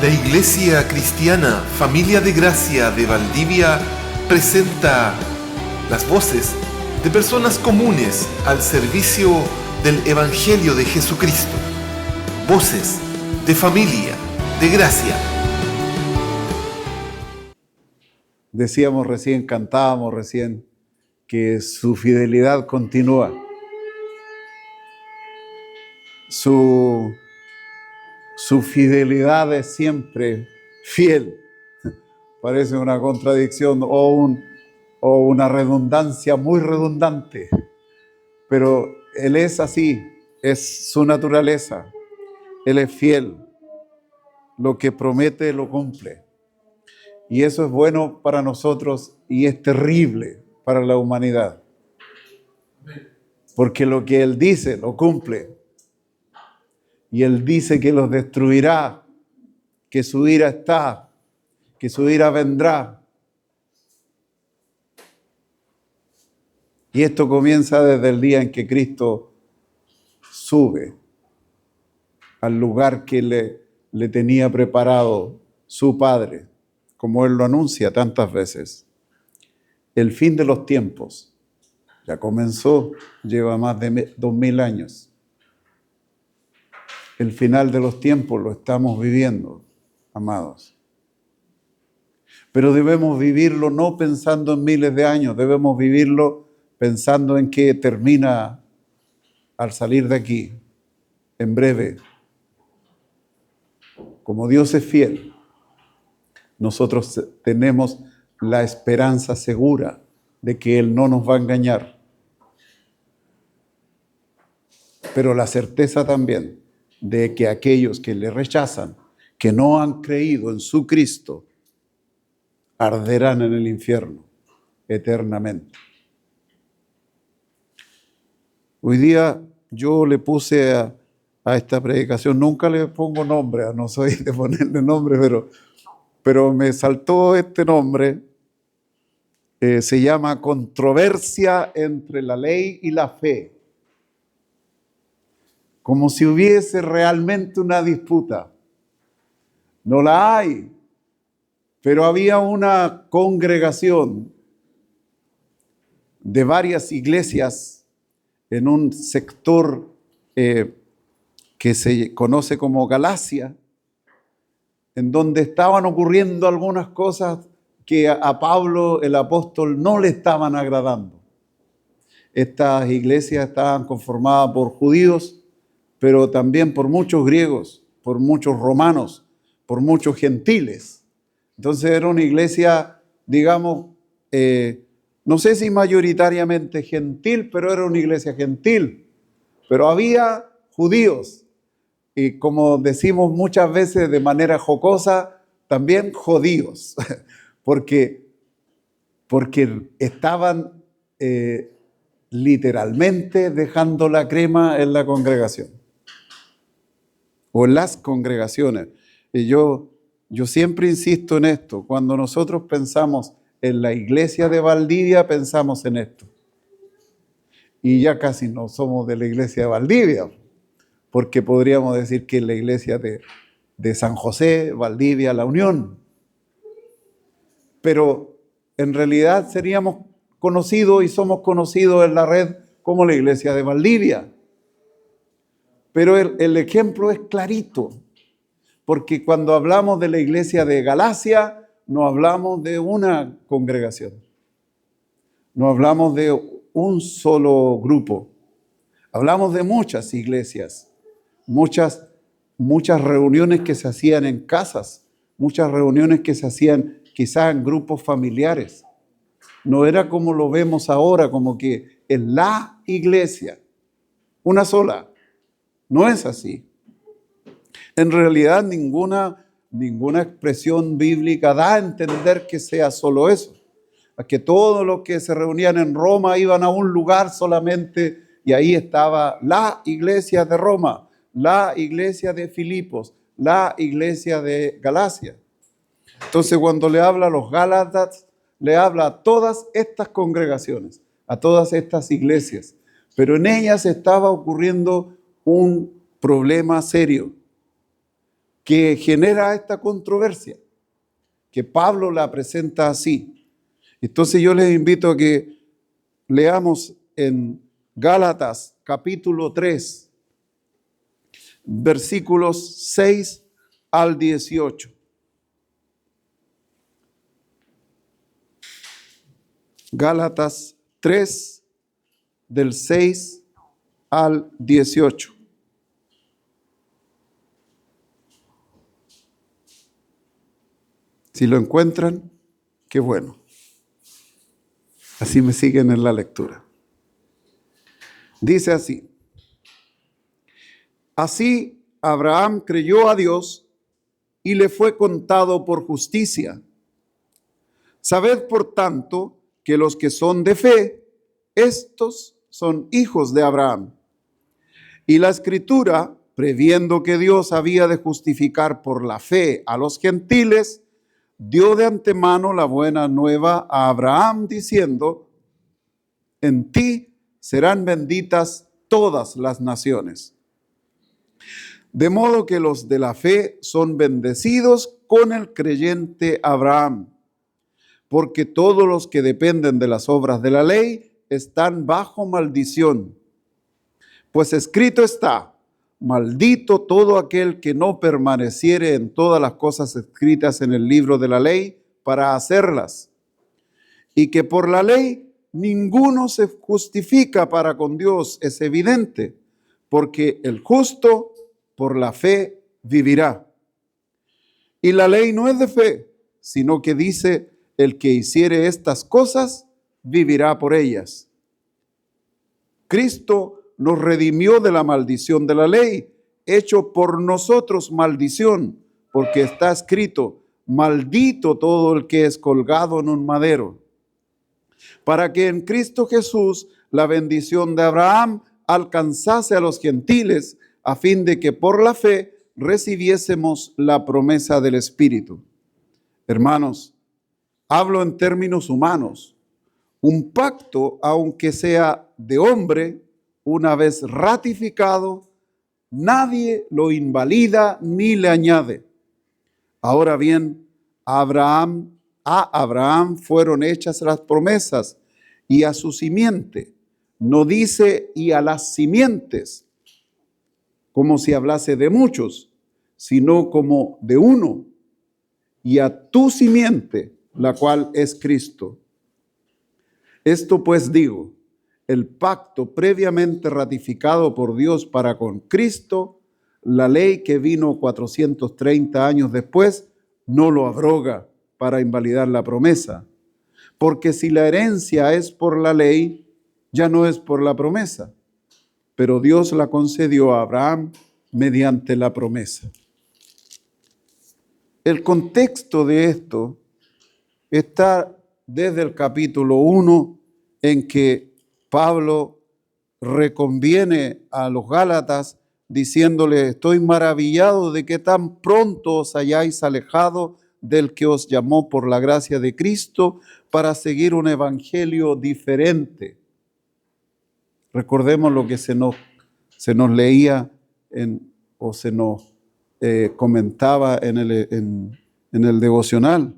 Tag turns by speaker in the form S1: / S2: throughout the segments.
S1: La Iglesia Cristiana Familia de Gracia de Valdivia presenta las voces de personas comunes al servicio del Evangelio de Jesucristo. Voces de familia de gracia.
S2: Decíamos recién, cantábamos recién, que su fidelidad continúa. Su fidelidad es siempre fiel. Parece una contradicción o una redundancia muy redundante, pero Él es así, es su naturaleza. Él es fiel, lo que promete lo cumple. Y eso es bueno para nosotros y es terrible para la humanidad. Porque lo que Él dice lo cumple. Y Él dice que los destruirá, que su ira está, que su ira vendrá. Y esto comienza desde el día en que Cristo sube al lugar que le tenía preparado su Padre, como Él lo anuncia tantas veces. El fin de los tiempos ya comenzó, lleva más de 2000 años. El final de los tiempos lo estamos viviendo, amados. Pero debemos vivirlo no pensando en miles de años, debemos vivirlo pensando en que termina al salir de aquí, en breve. Como Dios es fiel, nosotros tenemos la esperanza segura de que Él no nos va a engañar. Pero la certeza también de que aquellos que le rechazan, que no han creído en su Cristo, arderán en el infierno eternamente. Hoy día yo le puse a esta predicación, nunca le pongo nombre, no soy de ponerle nombre, pero me saltó este nombre, se llama Controversia entre la ley y la fe. Como si hubiese realmente una disputa. No la hay, pero había una congregación de varias iglesias en un sector que se conoce como Galacia, en donde estaban ocurriendo algunas cosas que a Pablo el apóstol no le estaban agradando. Estas iglesias estaban conformadas por judíos, pero también por muchos griegos, por muchos romanos, por muchos gentiles. Entonces era una iglesia, digamos, no sé si mayoritariamente gentil, pero era una iglesia gentil. Pero había judíos, y como decimos muchas veces de manera jocosa, también judíos, porque estaban literalmente dejando la crema en la congregación. O las congregaciones. Y yo siempre insisto en esto. Cuando nosotros pensamos en la iglesia de Valdivia, pensamos en esto. Y ya casi no somos de la iglesia de Valdivia, porque podríamos decir que es la iglesia de San José, Valdivia, La Unión. Pero en realidad seríamos conocidos y somos conocidos en la red como la iglesia de Valdivia. Pero el ejemplo es clarito, porque cuando hablamos de la iglesia de Galacia, no hablamos de una congregación, no hablamos de un solo grupo, hablamos de muchas iglesias, muchas reuniones que se hacían en casas, muchas reuniones que se hacían quizás en grupos familiares. No era como lo vemos ahora, como que es la iglesia, una sola. No es así. En realidad ninguna expresión bíblica da a entender que sea solo eso. A que todos los que se reunían en Roma iban a un lugar solamente y ahí estaba la iglesia de Roma, la iglesia de Filipos, la iglesia de Galacia. Entonces cuando le habla a los Gálatas, le habla a todas estas congregaciones, a todas estas iglesias. Pero en ellas estaba ocurriendo un problema serio. que genera esta controversia, que Pablo la presenta así. Entonces yo les invito a que leamos en Gálatas capítulo 3, versículos 6 al 18. Gálatas 3, del 6 al 18. Si lo encuentran, qué bueno. Así me siguen en la lectura. Dice así: Así Abraham creyó a Dios y le fue contado por justicia. Sabed, por tanto, que los que son de fe, estos son hijos de Abraham. Y la Escritura, previendo que Dios había de justificar por la fe a los gentiles, dio de antemano la buena nueva a Abraham, diciendo: en ti serán benditas todas las naciones. De modo que los de la fe son bendecidos con el creyente Abraham, porque todos los que dependen de las obras de la ley están bajo maldición. Pues escrito está: maldito todo aquel que no permaneciere en todas las cosas escritas en el libro de la ley para hacerlas. Y que por la ley ninguno se justifica para con Dios es evidente, porque el justo por la fe vivirá. Y la ley no es de fe, sino que dice: el que hiciere estas cosas vivirá por ellas. Cristo nos redimió de la maldición de la ley, hecho por nosotros maldición, porque está escrito: maldito todo el que es colgado en un madero. Para que en Cristo Jesús la bendición de Abraham alcanzase a los gentiles, a fin de que por la fe recibiésemos la promesa del Espíritu. Hermanos, hablo en términos humanos. Un pacto, aunque sea de hombre, una vez ratificado, nadie lo invalida ni le añade. Ahora bien, a Abraham fueron hechas las promesas, y a su simiente. No dice y a las simientes, como si hablase de muchos, sino como de uno, y a tu simiente, la cual es Cristo. Esto pues digo: el pacto previamente ratificado por Dios para con Cristo, la ley que vino 430 años después, no lo abroga para invalidar la promesa. Porque si la herencia es por la ley, ya no es por la promesa, pero Dios la concedió a Abraham mediante la promesa. El contexto de esto está desde el capítulo 1, en que Pablo reconviene a los Gálatas diciéndole: estoy maravillado de que tan pronto os hayáis alejado del que os llamó por la gracia de Cristo para seguir un evangelio diferente. Recordemos lo que se nos leía o se nos comentaba en el devocional.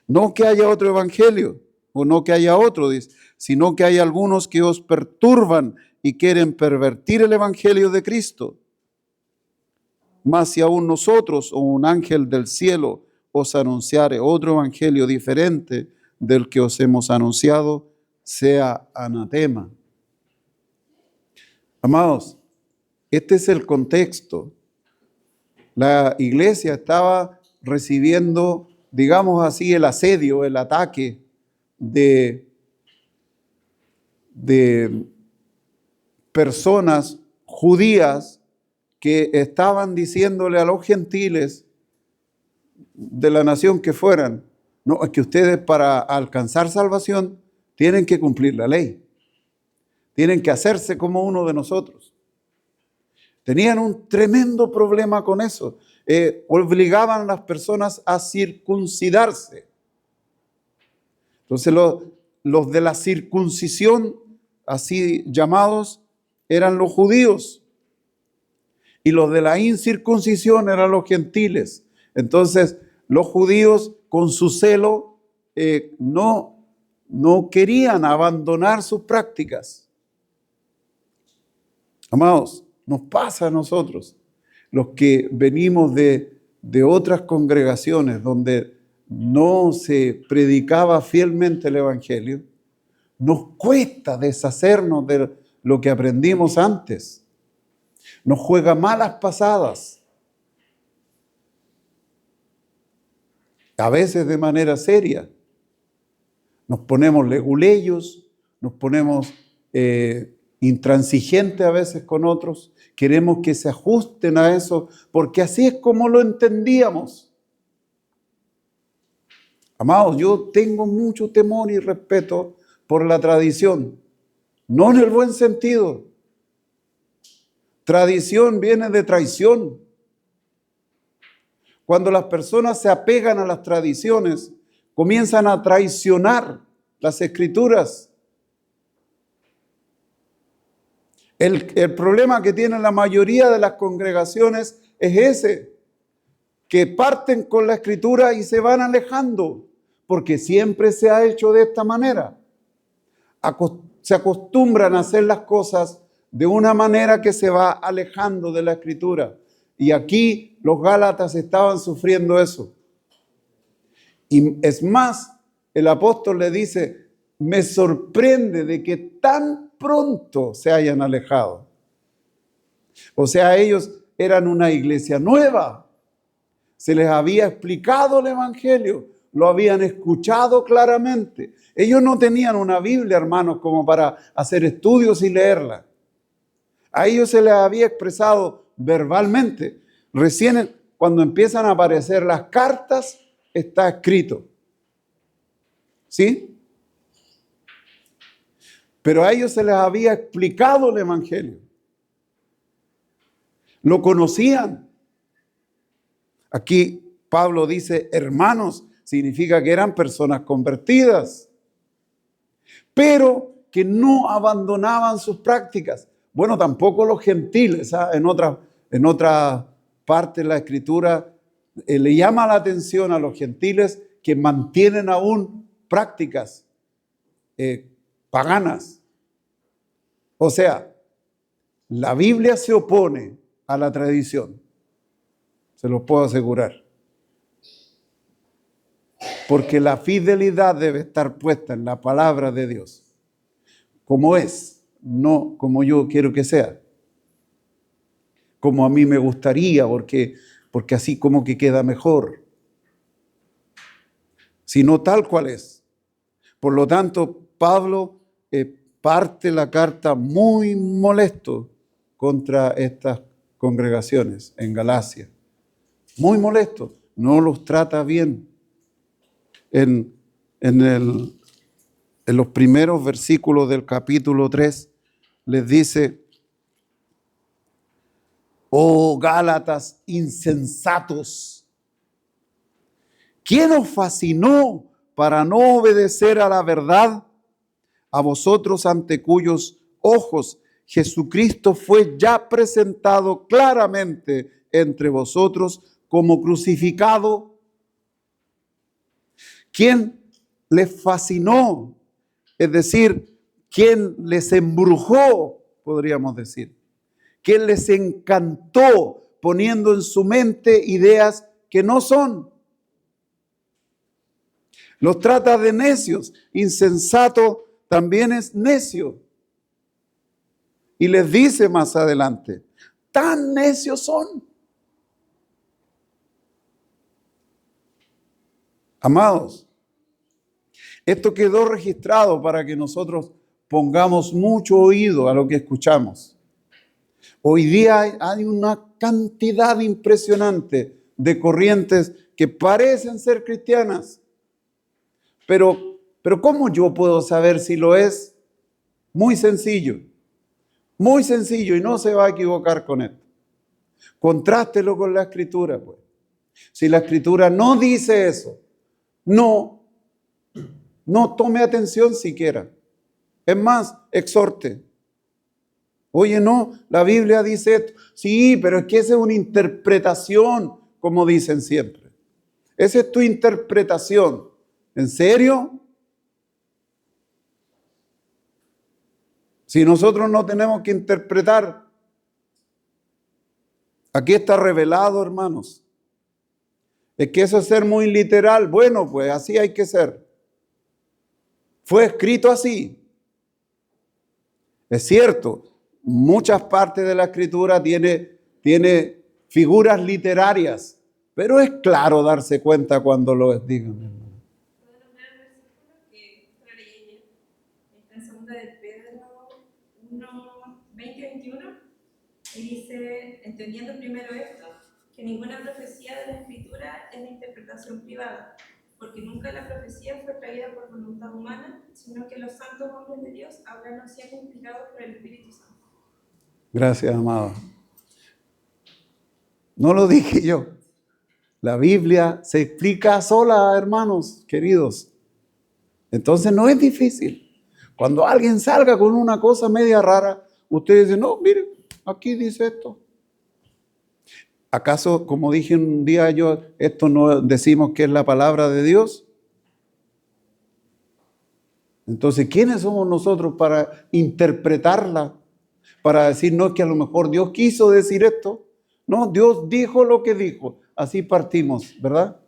S2: No que haya otro evangelio, o no que haya otro, sino que hay algunos que os perturban y quieren pervertir el evangelio de Cristo. Mas si aún nosotros o un ángel del cielo os anunciare otro evangelio diferente del que os hemos anunciado, sea anatema. Amados, este es el contexto. La iglesia estaba recibiendo, digamos así, el asedio, el ataque de personas judías que estaban diciéndole a los gentiles de la nación que fueran: no, es que ustedes para alcanzar salvación tienen que cumplir la ley, tienen que hacerse como uno de nosotros. Tenían un tremendo problema con eso. Obligaban a las personas a circuncidarse. Entonces los de la circuncisión, así llamados, eran los judíos. y los de la incircuncisión eran los gentiles. Entonces, los judíos con su celo no querían abandonar sus prácticas. Amados, nos pasa a nosotros, los que venimos de otras congregaciones donde no se predicaba fielmente el Evangelio, nos cuesta deshacernos de lo que aprendimos antes. Nos juega malas pasadas. A veces de manera seria. Nos ponemos leguleyos, nos ponemos intransigentes a veces con otros. Queremos que se ajusten a eso, porque así es como lo entendíamos. Amados, yo tengo mucho temor y respeto por la tradición, no en el buen sentido. Tradición viene de traición. Cuando las personas se apegan a las tradiciones, comienzan a traicionar las Escrituras. El problema que tienen la mayoría de las congregaciones es ese, que parten con la Escritura y se van alejando, porque siempre se ha hecho de esta manera. Se acostumbran a hacer las cosas de una manera que se va alejando de la Escritura. Y aquí los Gálatas estaban sufriendo eso. Y es más, el apóstol le dice, me sorprende de que tan pronto se hayan alejado. O sea, ellos eran una iglesia nueva. Se les había explicado el Evangelio, lo habían escuchado claramente. Ellos no tenían una Biblia, hermanos, como para hacer estudios y leerla. A ellos se les había expresado verbalmente. Recién cuando empiezan a aparecer las cartas, está escrito. ¿Sí? Pero a ellos se les había explicado el Evangelio. Lo conocían. Aquí Pablo dice, hermanos, significa que eran personas convertidas, pero que no abandonaban sus prácticas. Bueno, tampoco los gentiles, ¿sabes? En otra parte de la Escritura le llama la atención a los gentiles que mantienen aún prácticas paganas. O sea, la Biblia se opone a la tradición, se los puedo asegurar. Porque la fidelidad debe estar puesta en la palabra de Dios, como es, no como yo quiero que sea, como a mí me gustaría, porque así como que queda mejor, sino tal cual es. Por lo tanto, Pablo parte la carta muy molesto contra estas congregaciones en Galacia. Muy molesto, no los trata bien. En los primeros versículos del capítulo 3 les dice, oh Gálatas insensatos, ¿quién os fascinó para no obedecer a la verdad? A vosotros ante cuyos ojos Jesucristo fue ya presentado claramente entre vosotros como crucificado. ¿Quién les fascinó? Es decir, ¿quién les embrujó? Podríamos decir. ¿Quién les encantó poniendo en su mente ideas que no son? Los trata de necios. Insensato también es necio. Y les dice más adelante, tan necios son. Amados, esto quedó registrado para que nosotros pongamos mucho oído a lo que escuchamos. Hoy día hay una cantidad impresionante de corrientes que parecen ser cristianas. Pero ¿cómo yo puedo saber si lo es? Muy sencillo y no se va a equivocar con esto. Contrástelo con la Escritura, pues. Si la Escritura no dice eso, no tome atención siquiera. Es más, exhorte. Oye, no, la Biblia dice esto. Sí, pero es que esa es una interpretación, como dicen siempre. Esa es tu interpretación. ¿En serio? Si nosotros no tenemos que interpretar, aquí está revelado, hermanos. Es que eso es ser muy literal. Bueno, pues así hay que ser. Fue escrito así. Es cierto, muchas partes de la Escritura tiene figuras literarias, pero es claro darse cuenta cuando lo digan.
S3: ¿Puedo nombrar el versículo que estoy leyendo? Está en segunda de Pedro 1, 20-21. Y dice, entendiendo primero esto, que ninguna profecía de la Escritura es de interpretación privada, porque nunca la profecía fue traída por voluntad humana, sino que los santos hombres de Dios hablaron siendo inspirados por el Espíritu Santo.
S2: Gracias, amado. No lo dije yo. La Biblia se explica sola, hermanos queridos. Entonces no es difícil. Cuando alguien salga con una cosa media rara, ustedes dicen, no, miren, aquí dice esto. ¿Acaso, como dije un día yo, esto no decimos que es la palabra de Dios? Entonces, ¿quiénes somos nosotros para interpretarla? Para decir, no, que a lo mejor Dios quiso decir esto. No, Dios dijo lo que dijo. Así partimos, ¿verdad?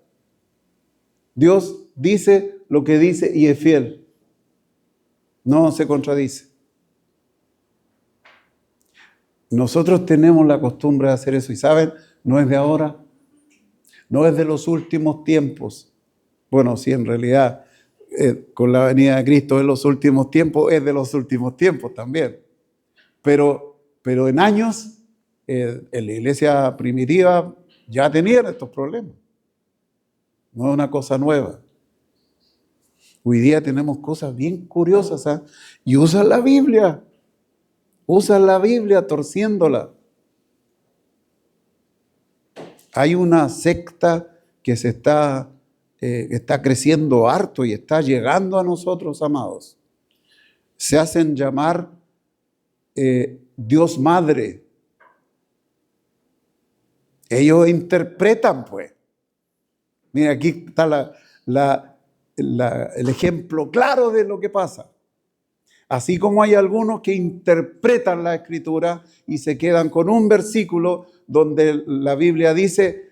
S2: Dios dice lo que dice y es fiel. No se contradice. Nosotros tenemos la costumbre de hacer eso y ¿saben? No es de ahora, no es de los últimos tiempos. Bueno, sí, en realidad, con la venida de Cristo en los últimos tiempos, es de los últimos tiempos también. Pero en años, en la iglesia primitiva ya tenían estos problemas. No es una cosa nueva. Hoy día tenemos cosas bien curiosas, ¿eh? Y usan la Biblia torciéndola. Hay una secta que está creciendo harto y está llegando a nosotros, amados. Se hacen llamar Dios Madre. Ellos interpretan, pues. Mira, aquí está el ejemplo claro de lo que pasa. Así como hay algunos que interpretan la Escritura y se quedan con un versículo donde la Biblia dice,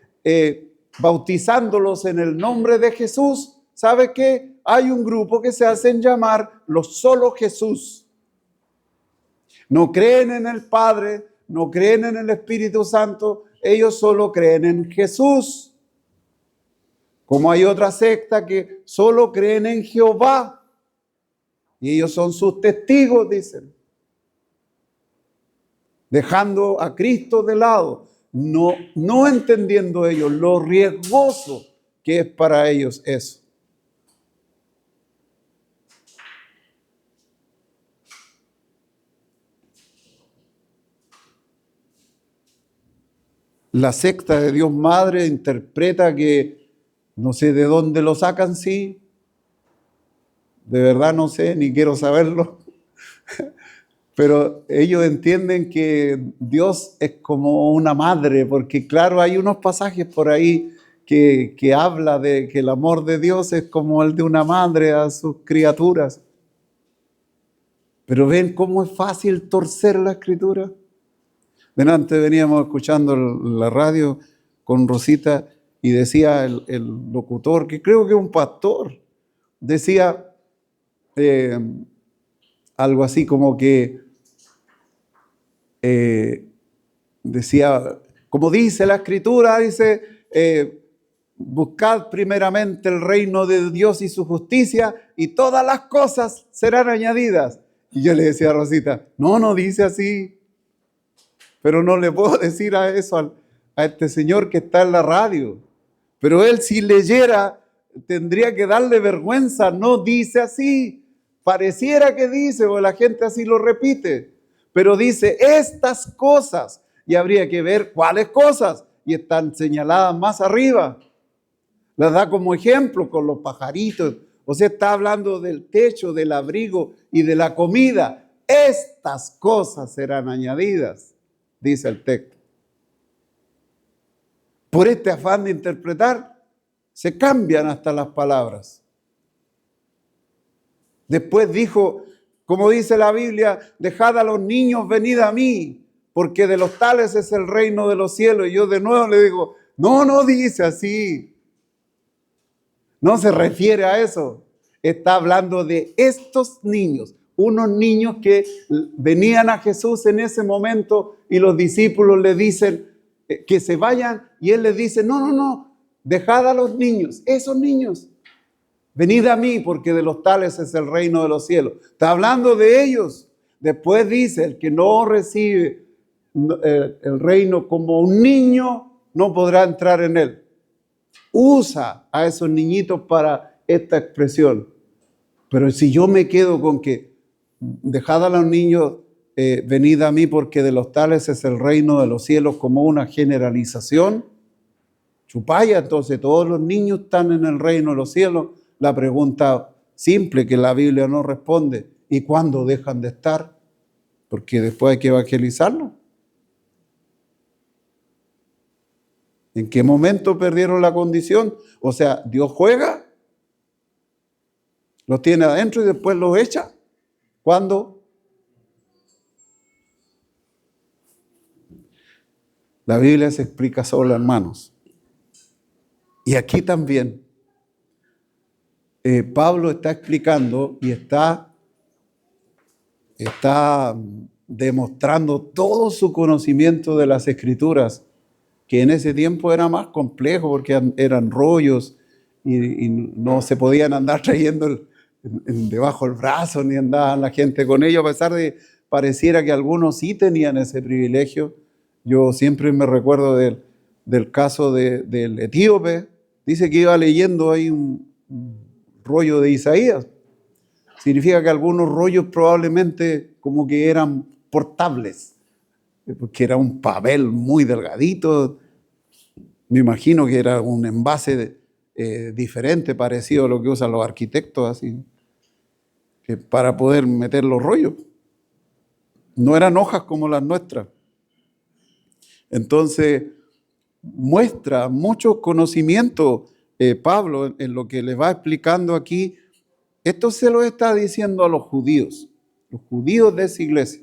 S2: bautizándolos en el nombre de Jesús, ¿sabe qué? Hay un grupo que se hacen llamar los solo Jesús. No creen en el Padre, no creen en el Espíritu Santo, ellos solo creen en Jesús. Como hay otra secta que solo creen en Jehová. Y ellos son sus testigos, dicen. Dejando a Cristo de lado. No entendiendo ellos lo riesgoso que es para ellos eso. La secta de Dios Madre interpreta que no sé de dónde lo sacan, sí. De verdad no sé, ni quiero saberlo. Pero ellos entienden que Dios es como una madre, porque claro, hay unos pasajes por ahí que habla de que el amor de Dios es como el de una madre a sus criaturas. Pero ven cómo es fácil torcer la Escritura. Delante veníamos escuchando la radio con Rosita y decía el locutor, que creo que es un pastor, decía algo así como que decía, como dice la Escritura, dice, buscad primeramente el reino de Dios y su justicia y todas las cosas serán añadidas. Y yo le decía a Rosita, no dice así, pero no le puedo decir a eso a este señor que está en la radio. Pero él, si leyera, tendría que darle vergüenza. No dice así. Pareciera que dice, o la gente así lo repite. Pero dice estas cosas. Y habría que ver cuáles cosas. Y están señaladas más arriba. Las da como ejemplo con los pajaritos. O sea, está hablando del techo, del abrigo y de la comida. Estas cosas serán añadidas, dice el texto. Por este afán de interpretar, se cambian hasta las palabras. Después dijo, como dice la Biblia, dejad a los niños, venid a mí, porque de los tales es el reino de los cielos. Y yo de nuevo le digo, no dice así. No se refiere a eso. Está hablando de estos niños, unos niños que venían a Jesús en ese momento y los discípulos le dicen que se vayan y él les dice, no, dejad a los niños, esos niños. Venid a mí porque de los tales es el reino de los cielos. Está hablando de ellos. Después dice, el que no recibe el reino como un niño no podrá entrar en él. Usa a esos niñitos para esta expresión. Pero si yo me quedo con que dejad a los niños, venid a mí porque de los tales es el reino de los cielos como una generalización, chupaya, entonces todos los niños están en el reino de los cielos. La pregunta simple que la Biblia no responde, ¿y cuándo dejan de estar? Porque después hay que evangelizarlos. ¿En qué momento perdieron la condición? O sea, Dios juega, los tiene adentro y después los echa. ¿Cuándo? La Biblia se explica sola, hermanos. Y aquí también Pablo está explicando y está demostrando todo su conocimiento de las Escrituras, que en ese tiempo era más complejo porque eran rollos y no se podían andar trayendo debajo del brazo ni andaban la gente con ellos, a pesar de pareciera que algunos sí tenían ese privilegio. Yo siempre me recuerdo del caso del etíope. Dice que iba leyendo ahí un rollo de Isaías. Significa que algunos rollos probablemente como que eran portables, porque era un papel muy delgadito. Me imagino que era un envase diferente, parecido a lo que usan los arquitectos, así, que para poder meter los rollos. No eran hojas como las nuestras. Entonces, muestra mucho conocimiento Pablo en lo que les va explicando aquí. Esto se lo está diciendo a los judíos de esa iglesia,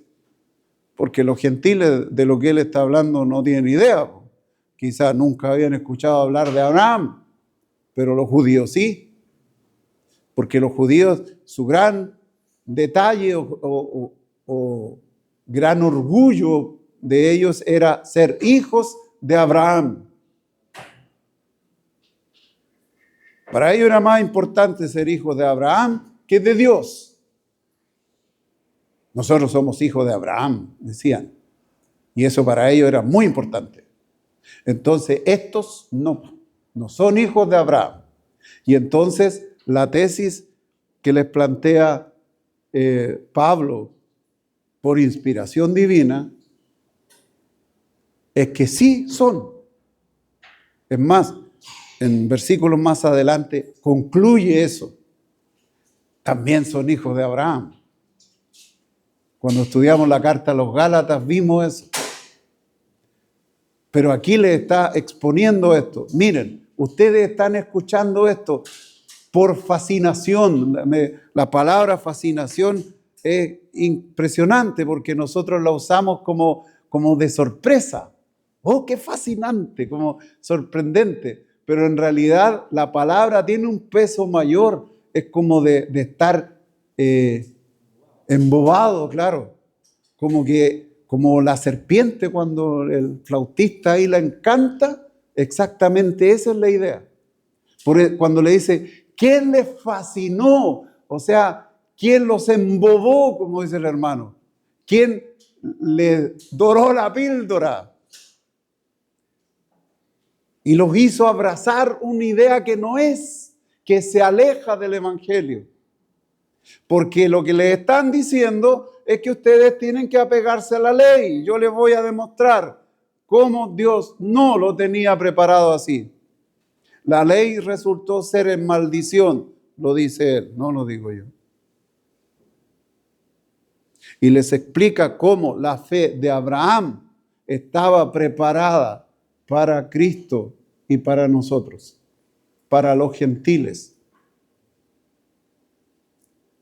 S2: porque los gentiles de lo que él está hablando no tienen idea. Quizás nunca habían escuchado hablar de Abraham, pero los judíos sí, porque los judíos, su gran detalle o gran orgullo de ellos era ser hijos de Abraham. Para ellos era más importante ser hijos de Abraham que de Dios. Nosotros somos hijos de Abraham, decían. Y eso para ellos era muy importante. Entonces, estos no son hijos de Abraham. Y entonces, la tesis que les plantea Pablo por inspiración divina es que sí son. Es más, en versículos más adelante concluye eso. También son hijos de Abraham. Cuando estudiamos la carta a los Gálatas vimos eso. Pero aquí les está exponiendo esto. Miren, ustedes están escuchando esto por fascinación. La palabra fascinación es impresionante porque nosotros la usamos como de sorpresa. ¡Oh, qué fascinante! Como sorprendente. Pero en realidad la palabra tiene un peso mayor. Es como de estar embobado, claro. Como la serpiente cuando el flautista ahí la encanta. Exactamente esa es la idea. Cuando le dice, ¿quién les fascinó? O sea, ¿quién los embobó? Como dice el hermano. ¿Quién le doró la píldora? Y los hizo abrazar una idea que no es, que se aleja del evangelio. Porque lo que les están diciendo es que ustedes tienen que apegarse a la ley. Yo les voy a demostrar cómo Dios no lo tenía preparado así. La ley resultó ser en maldición, lo dice él, no lo digo yo. Y les explica cómo la fe de Abraham estaba preparada para Cristo y para nosotros, para los gentiles.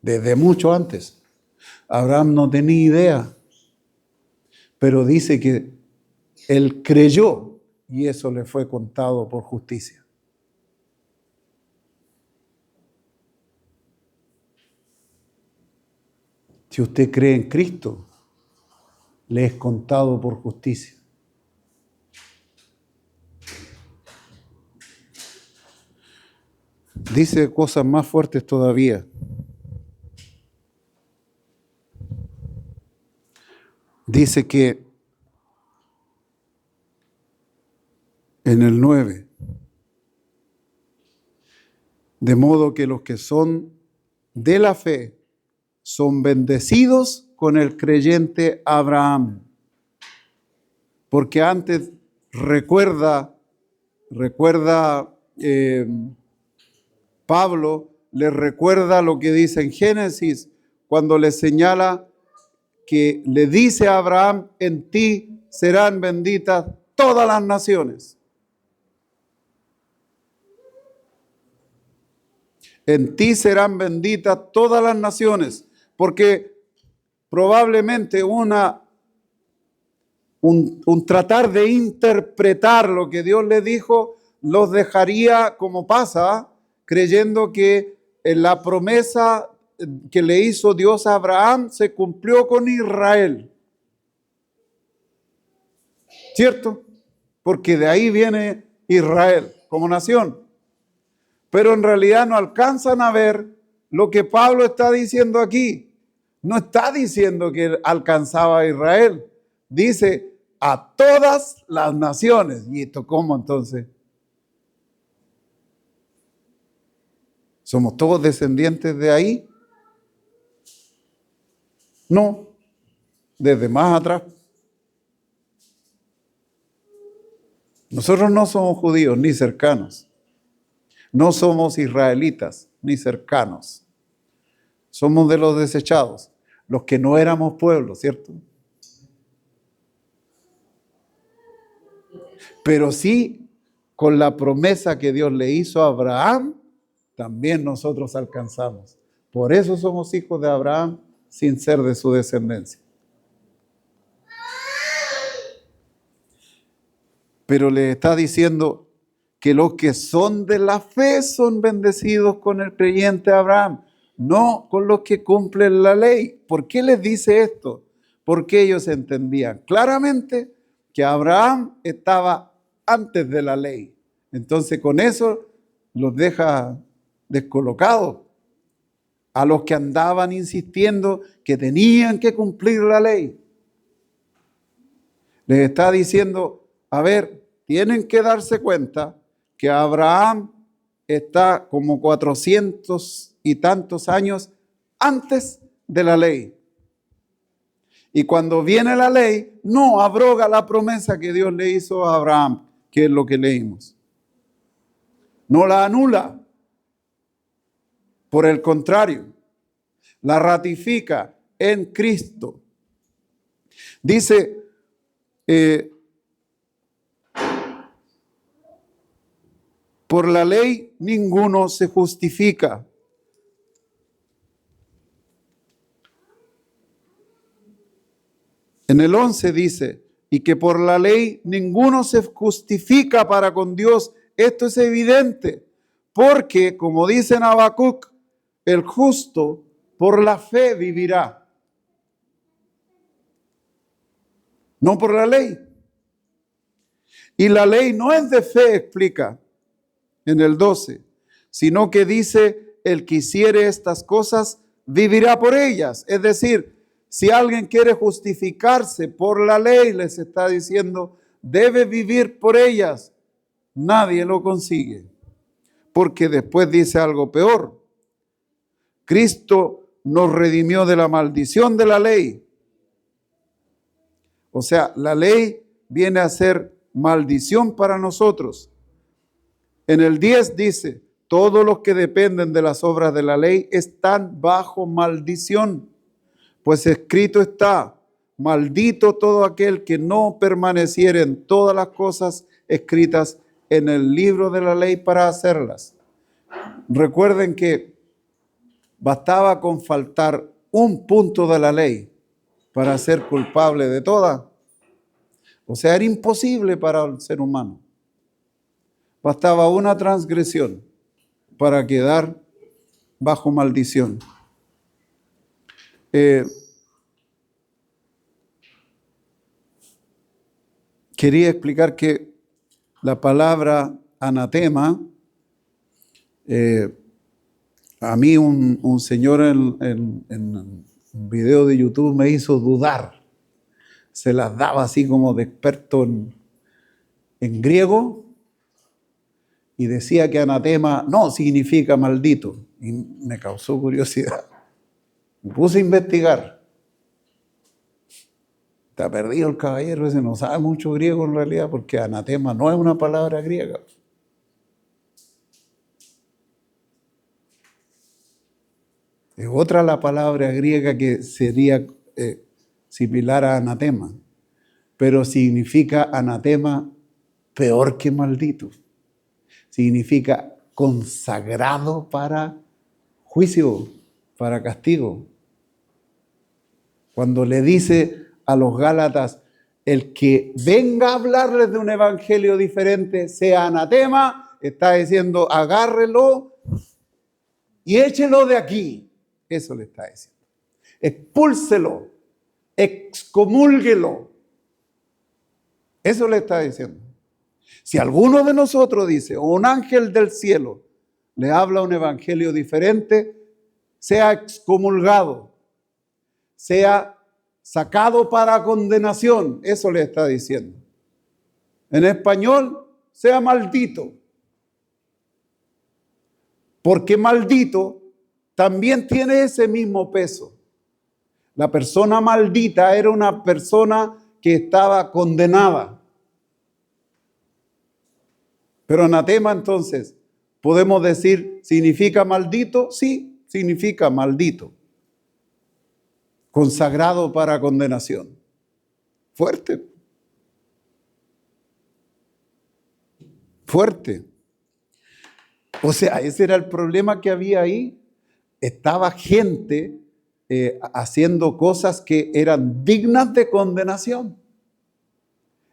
S2: Desde mucho antes. Abraham no tenía idea, pero dice que él creyó y eso le fue contado por justicia. Si usted cree en Cristo, le es contado por justicia. Dice cosas más fuertes todavía. Dice que en el 9, de modo que los que son de la fe son bendecidos con el creyente Abraham. Porque antes recuerda Pablo, le recuerda lo que dice en Génesis, cuando le señala que le dice a Abraham, en ti serán benditas todas las naciones. En ti serán benditas todas las naciones, porque probablemente un tratar de interpretar lo que Dios le dijo los dejaría como pasa, creyendo que la promesa que le hizo Dios a Abraham se cumplió con Israel. ¿Cierto? Porque de ahí viene Israel como nación. Pero en realidad no alcanzan a ver lo que Pablo está diciendo aquí. No está diciendo que alcanzaba a Israel. Dice a todas las naciones. ¿Y esto cómo entonces? ¿Somos todos descendientes de ahí? No, desde más atrás. Nosotros no somos judíos ni cercanos. No somos israelitas ni cercanos. Somos de los desechados, los que no éramos pueblo, ¿cierto? Pero sí, con la promesa que Dios le hizo a Abraham, también nosotros alcanzamos. Por eso somos hijos de Abraham sin ser de su descendencia. Pero le está diciendo que los que son de la fe son bendecidos con el creyente Abraham, no con los que cumplen la ley. ¿Por qué les dice esto? Porque ellos entendían claramente que Abraham estaba antes de la ley. Entonces con eso los deja descolocados. A los que andaban insistiendo que tenían que cumplir la ley. Les está diciendo, a ver, tienen que darse cuenta que Abraham está como 400 y tantos años antes de la ley. Y cuando viene la ley, no abroga la promesa que Dios le hizo a Abraham, que es lo que leímos. No la anula. Por el contrario, la ratifica en Cristo. Dice, por la ley ninguno se justifica. En el 11 dice, y que por la ley ninguno se justifica para con Dios. Esto es evidente, porque como dice en Habacuc, el justo por la fe vivirá. No por la ley. Y la ley no es de fe, explica en el 12, sino que dice, el que hiciere estas cosas vivirá por ellas. Es decir, si alguien quiere justificarse por la ley, les está diciendo, debe vivir por ellas. Nadie lo consigue. Porque después dice algo peor. Cristo nos redimió de la maldición de la ley. O sea, la ley viene a ser maldición para nosotros. En el 10 dice, todos los que dependen de las obras de la ley están bajo maldición, Pues escrito está, maldito todo aquel que no permaneciere en todas las cosas escritas en el libro de la ley para hacerlas. Recuerden que bastaba con faltar un punto de la ley para ser culpable de todas. O sea, era imposible para el ser humano. Bastaba una transgresión para quedar bajo maldición. Quería explicar que la palabra anatema, a mí un señor en un video de YouTube me hizo dudar. Se las daba así como de experto en griego y decía que anatema no significa maldito. Y me causó curiosidad. Me puse a investigar. Está perdido el caballero ese, no sabe mucho griego en realidad, porque anatema no es una palabra griega. Es otra la palabra griega que sería similar a anatema, pero significa anatema peor que maldito. Significa consagrado para juicio, para castigo. Cuando le dice a los Gálatas, el que venga a hablarles de un evangelio diferente sea anatema, está diciendo agárrelo y échelo de aquí. Eso le está diciendo. Expúlselo, excomúlguelo. Eso le está diciendo. Si alguno de nosotros dice, o un ángel del cielo le habla un evangelio diferente, sea excomulgado, sea sacado para condenación. Eso le está diciendo. En español, sea maldito. Porque maldito también tiene ese mismo peso. La persona maldita era una persona que estaba condenada. Pero anatema entonces, ¿podemos decir, significa maldito? Sí, significa maldito. Consagrado para condenación. Fuerte. Fuerte. O sea, ese era el problema que había ahí. Estaba gente haciendo cosas que eran dignas de condenación.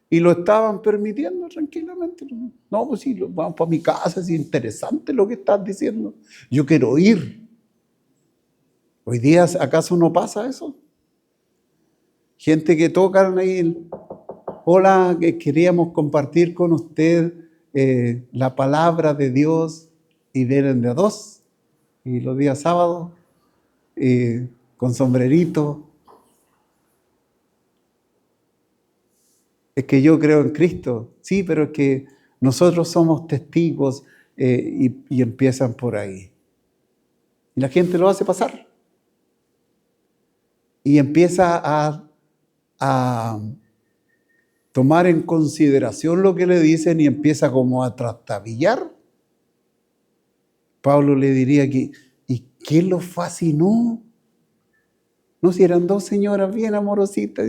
S2: Y lo estaban permitiendo tranquilamente. No, pues sí, vamos para mi casa, es interesante lo que estás diciendo. Yo quiero ir. Hoy día, ¿acaso no pasa eso? Gente que tocan ahí, hola, que queríamos compartir con usted la palabra de Dios, y vienen de a dos, y los días sábados, con sombrerito. Es que yo creo en Cristo. Sí, pero es que nosotros somos testigos y empiezan por ahí. Y la gente lo hace pasar. Y empieza a tomar en consideración lo que le dicen y empieza como a trastabillar. Pablo le diría que, ¿y qué lo fascinó? No, si eran dos señoras bien amorositas.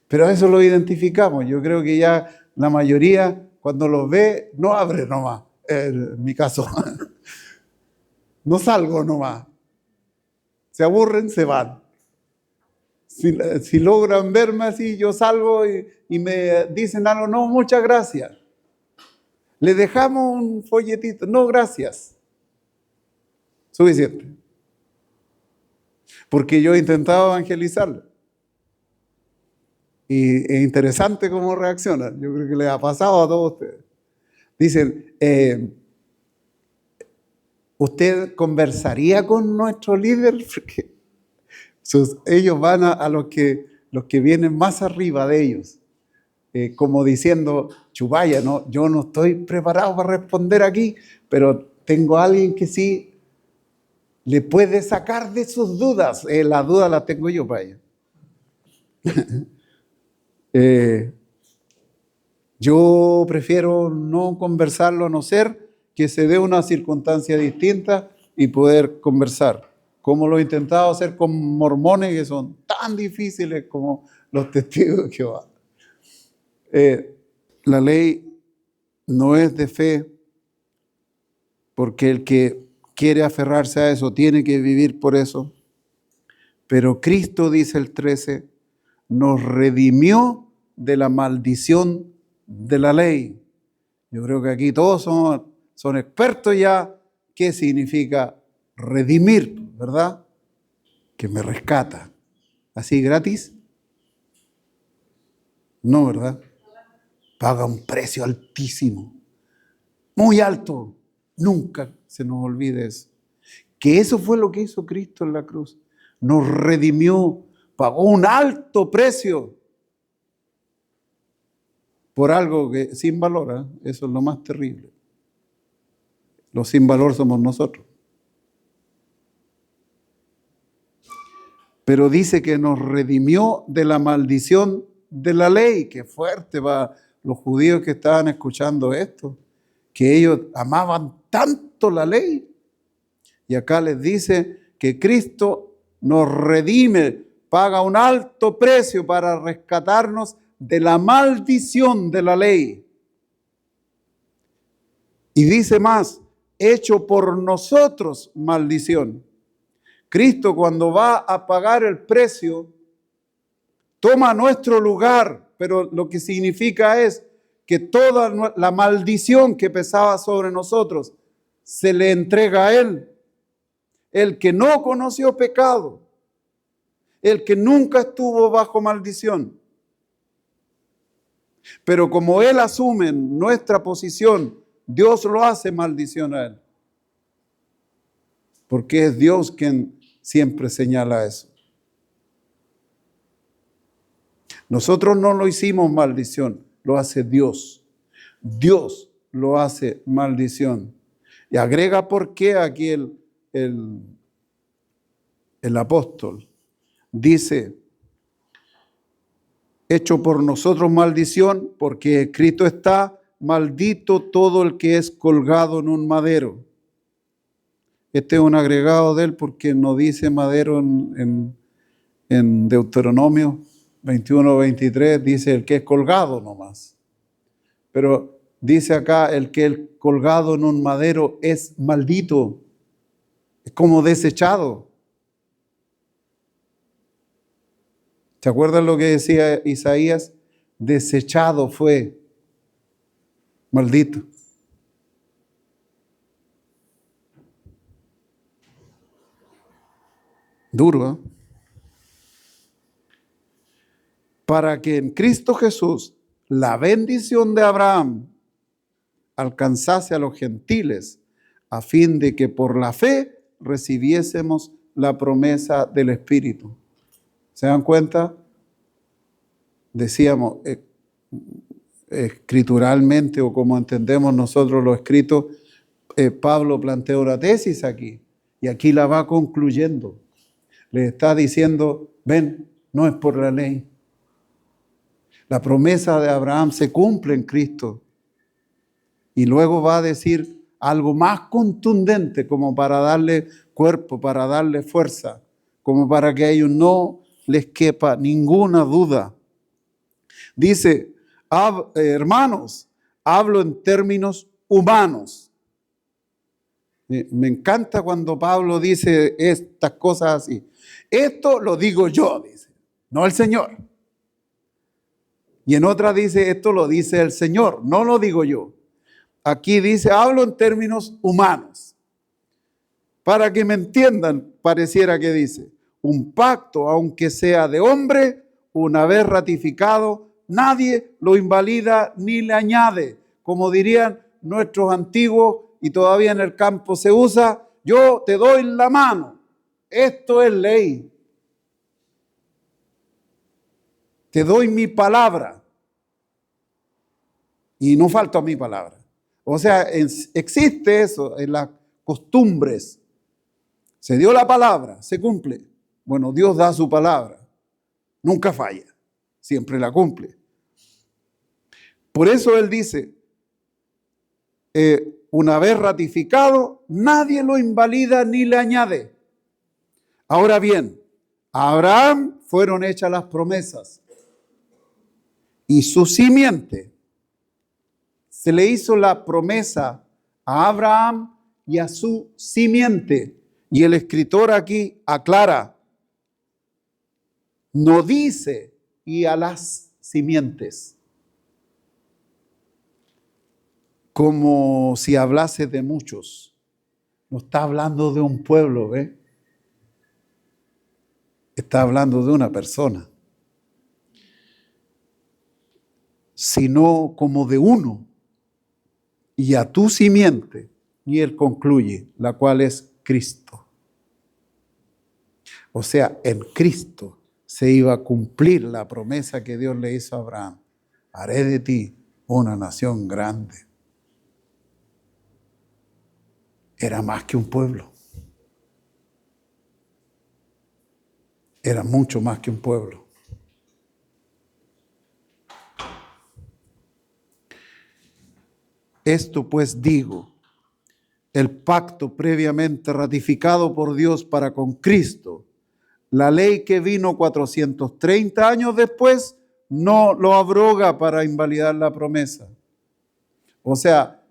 S2: Pero eso lo identificamos. Yo creo que ya la mayoría, cuando los ve, no abre nomás. En mi caso, no salgo nomás. Se aburren, se van. Si logran verme así, yo salgo y me dicen algo, no, muchas gracias. Le dejamos un folletito, no, gracias. Suficiente. Porque yo he intentado evangelizarlo. Y es interesante cómo reaccionan. Yo creo que les ha pasado a todos ustedes. Dicen, ¿usted conversaría con nuestro líder? Porque ellos van a los que vienen más arriba de ellos. Como diciendo, chubaya, no, yo no estoy preparado para responder aquí, pero tengo a alguien que sí le puede sacar de sus dudas. Las dudas las tengo yo para ellos. Yo prefiero no conversarlo, a no ser que se dé una circunstancia distinta y poder conversar, como lo he intentado hacer con mormones que son tan difíciles como los testigos de Jehová. La ley no es de fe, porque el que quiere aferrarse a eso tiene que vivir por eso. Pero Cristo, dice el 13, nos redimió de la maldición de la ley. Yo creo que aquí todos son expertos ya qué significa redimir, ¿verdad? Que me rescata. ¿Así gratis? No, ¿verdad? Paga un precio altísimo, muy alto. Nunca se nos olvide eso. Que eso fue lo que hizo Cristo en la cruz. Nos redimió, pagó un alto precio por algo que sin valor, ¿eh? Eso es lo más terrible. Los sin valor somos nosotros. Pero dice que nos redimió de la maldición de la ley. Qué fuerte para los judíos que estaban escuchando esto, que ellos amaban tanto la ley. Y acá les dice que Cristo nos redime, paga un alto precio para rescatarnos de la maldición de la ley. Y dice más, hecho por nosotros maldición. Cristo, cuando va a pagar el precio, toma nuestro lugar, pero lo que significa es que toda la maldición que pesaba sobre nosotros se le entrega a Él. El que no conoció pecado, el que nunca estuvo bajo maldición. Pero como Él asume nuestra posición, Dios lo hace maldición a Él. Porque es Dios quien siempre señala eso. Nosotros no lo hicimos maldición, lo hace Dios. Dios lo hace maldición. Y agrega por qué aquí el apóstol. Dice, hecho por nosotros maldición, porque escrito está, maldito todo el que es colgado en un madero. Este es un agregado de él porque no dice madero en Deuteronomio 21-23, dice el que es colgado nomás. Pero dice acá, el que es colgado en un madero es maldito, es como desechado. ¿Se acuerdan lo que decía Isaías? Desechado fue, maldito. Duro, ¿eh? Para que en Cristo Jesús la bendición de Abraham alcanzase a los gentiles, a fin de que por la fe recibiésemos la promesa del Espíritu. ¿Se dan cuenta? Decíamos, escrituralmente o como entendemos nosotros lo escrito, Pablo plantea una tesis aquí y aquí la va concluyendo. Le está diciendo, ven, no es por la ley. La promesa de Abraham se cumple en Cristo. Y luego va a decir algo más contundente como para darle cuerpo, para darle fuerza, como para que a ellos no les quepa ninguna duda. Dice, hermanos, hablo en términos humanos. Me encanta cuando Pablo dice estas cosas así. Esto lo digo yo, dice, no el Señor. Y en otra dice, esto lo dice el Señor, no lo digo yo. Aquí dice, hablo en términos humanos. Para que me entiendan, pareciera que dice, un pacto, aunque sea de hombre, una vez ratificado, nadie lo invalida ni le añade. Como dirían nuestros antiguos, y todavía en el campo se usa, yo te doy la mano. Esto es ley. Te doy mi palabra. Y no falta a mi palabra. O sea, existe eso en las costumbres. Se dio la palabra, se cumple. Bueno, Dios da su palabra. Nunca falla. Siempre la cumple. Por eso Él dice, una vez ratificado, nadie lo invalida ni le añade. Ahora bien, a Abraham fueron hechas las promesas y su simiente. Se le hizo la promesa a Abraham y a su simiente. Y el escritor aquí aclara, no dice y a las simientes, como si hablase de muchos. No está hablando de un pueblo, ¿ve? Está hablando de una persona, sino como de uno, y a tu simiente, y él concluye, la cual es Cristo. O sea, en Cristo se iba a cumplir la promesa que Dios le hizo a Abraham. Haré de ti una nación grande. Era más que un pueblo. Era mucho más que un pueblo. Esto pues digo, el pacto previamente ratificado por Dios para con Cristo, la ley que vino 430 años después, no lo abroga para invalidar la promesa. O sea,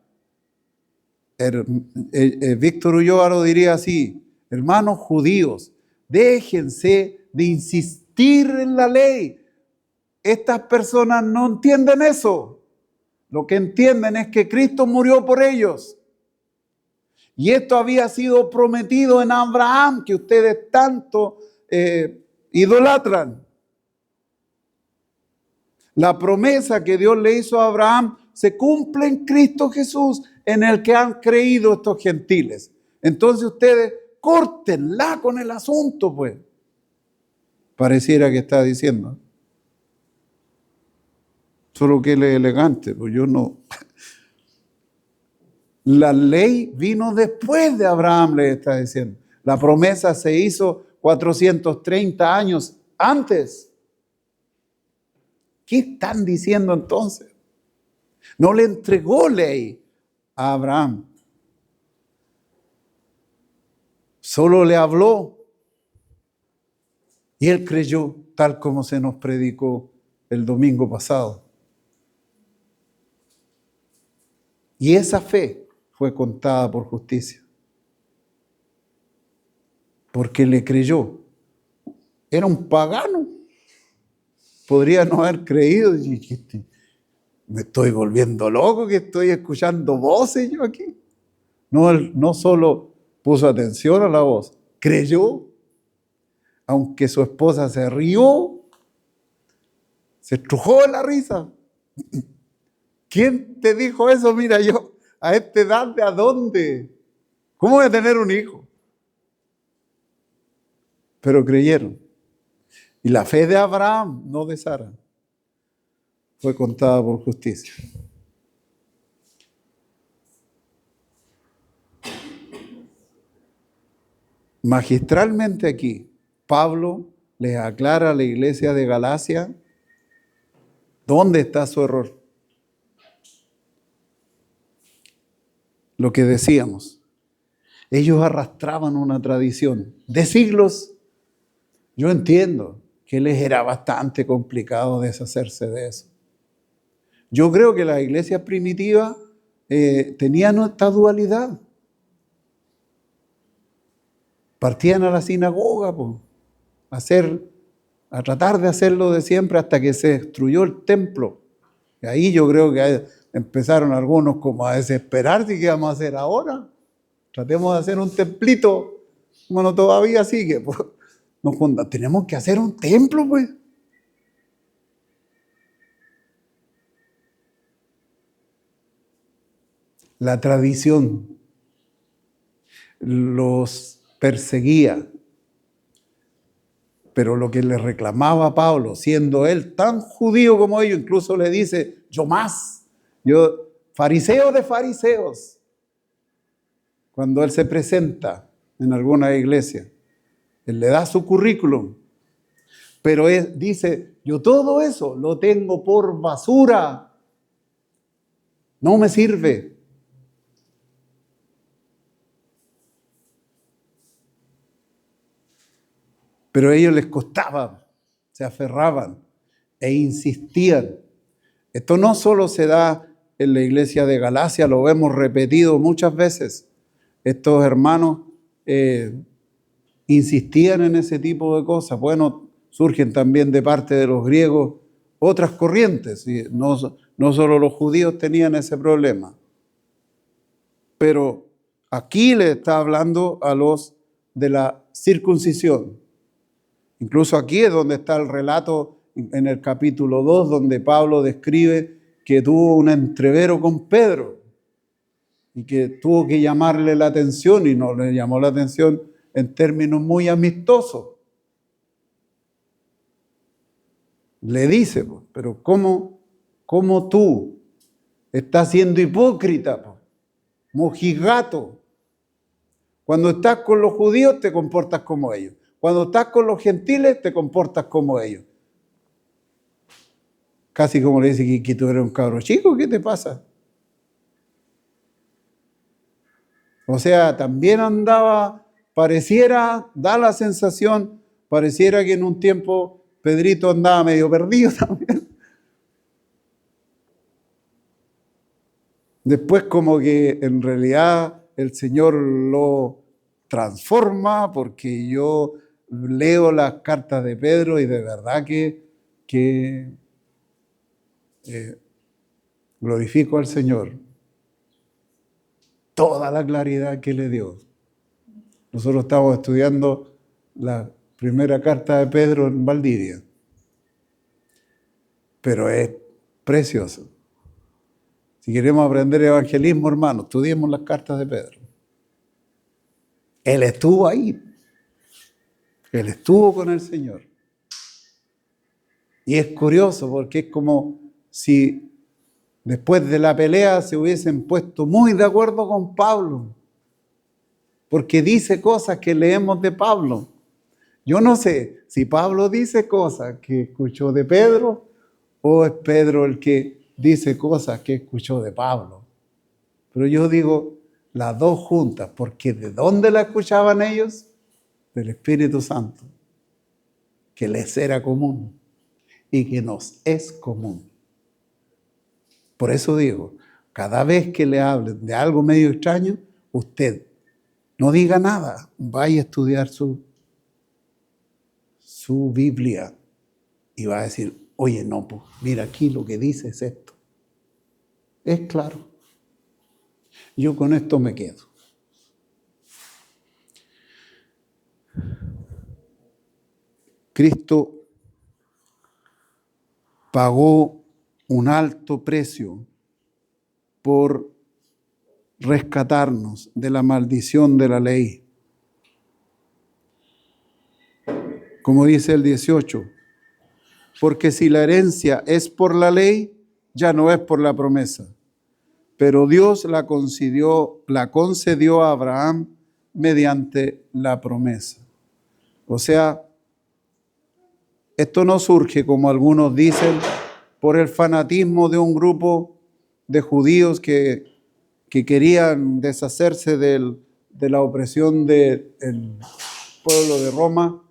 S2: Víctor Ulloa lo diría así, hermanos judíos, déjense de insistir en la ley. Estas personas no entienden eso. Lo que entienden es que Cristo murió por ellos. Y esto había sido prometido en Abraham, que ustedes tanto idolatran. La promesa que Dios le hizo a Abraham se cumple en Cristo Jesús, en el que han creído estos gentiles. Entonces ustedes córtenla con el asunto, pues. Pareciera que está diciendo. Solo que él es elegante, pues yo no. La ley vino después de Abraham, le está diciendo. La promesa se hizo 430 años antes. ¿Qué están diciendo entonces? No le entregó ley a Abraham. Solo le habló. Y él creyó, tal como se nos predicó el domingo pasado. Y esa fe fue contada por justicia. Porque le creyó. Era un pagano. Podría no haber creído. Me estoy volviendo loco que estoy escuchando voces yo aquí. No, él no solo puso atención a la voz, creyó. Aunque su esposa se rió, se estrujó de la risa. ¿Quién te dijo eso? Mira, yo a esta edad, ¿de a dónde? ¿Cómo voy a tener un hijo? Pero creyeron. Y la fe de Abraham, no de Sara, fue contada por justicia. Magistralmente aquí, Pablo les aclara a la iglesia de Galacia dónde está su error. Lo que decíamos, ellos arrastraban una tradición de siglos. Yo entiendo que les era bastante complicado deshacerse de eso. Yo creo que las iglesias primitivas tenían esta dualidad. Partían a la sinagoga, a tratar de hacerlo de siempre hasta que se destruyó el templo. Y ahí yo creo que empezaron algunos como a desesperarse. ¿Qué vamos a hacer ahora? Tratemos de hacer un templito. Bueno, todavía sigue. Pues. Tenemos que hacer un templo, pues. La tradición los perseguía. Pero lo que le reclamaba a Pablo, siendo él tan judío como ellos, incluso le dice, yo fariseo de fariseos. Cuando él se presenta en alguna iglesia, él le da su currículum, pero él dice, yo todo eso lo tengo por basura, no me sirve. Pero a ellos les costaba, se aferraban e insistían. Esto no solo se da en la iglesia de Galacia, lo hemos repetido muchas veces. Estos hermanos insistían en ese tipo de cosas. Bueno, surgen también de parte de los griegos otras corrientes. ¿Sí? No solo los judíos tenían ese problema. Pero aquí le está hablando a los de la circuncisión. Incluso aquí es donde está el relato en el capítulo 2, donde Pablo describe que tuvo un entrevero con Pedro y que tuvo que llamarle la atención, y no le llamó la atención en términos muy amistosos. Le dice, pero ¿cómo tú estás siendo hipócrita, mojigato? Cuando estás con los judíos te comportas como ellos. Cuando estás con los gentiles te comportas como ellos. Casi como le dice que tú eres un cabro chico, ¿qué te pasa? O sea, también andaba, da la sensación, pareciera que en un tiempo Pedrito andaba medio perdido también. Después como que en realidad el Señor lo transforma, porque yo leo las cartas de Pedro y de verdad que glorifico al Señor. Toda la claridad que le dio. Nosotros estamos estudiando la primera carta de Pedro en Valdivia. Pero es precioso. Si queremos aprender evangelismo, hermano, estudiemos las cartas de Pedro. Él estuvo ahí. Él estuvo con el Señor. Y es curioso porque es como si después de la pelea se hubiesen puesto muy de acuerdo con Pablo. Porque dice cosas que leemos de Pablo. Yo no sé si Pablo dice cosas que escuchó de Pedro o es Pedro el que dice cosas que escuchó de Pablo. Pero yo digo las dos juntas, porque ¿de dónde la escuchaban ellos? Del Espíritu Santo, que les era común y que nos es común. Por eso digo, cada vez que le hablen de algo medio extraño, usted no diga nada, vaya a estudiar su Biblia y va a decir, oye, no, pues mira aquí lo que dice es esto. Es claro. Yo con esto me quedo. Cristo pagó un alto precio por rescatarnos de la maldición de la ley. Como dice el 18, porque si la herencia es por la ley, ya no es por la promesa. Pero Dios la concedió a Abraham mediante la promesa. O sea, esto no surge, como algunos dicen, por el fanatismo de un grupo de judíos que querían deshacerse de la opresión del pueblo de Roma.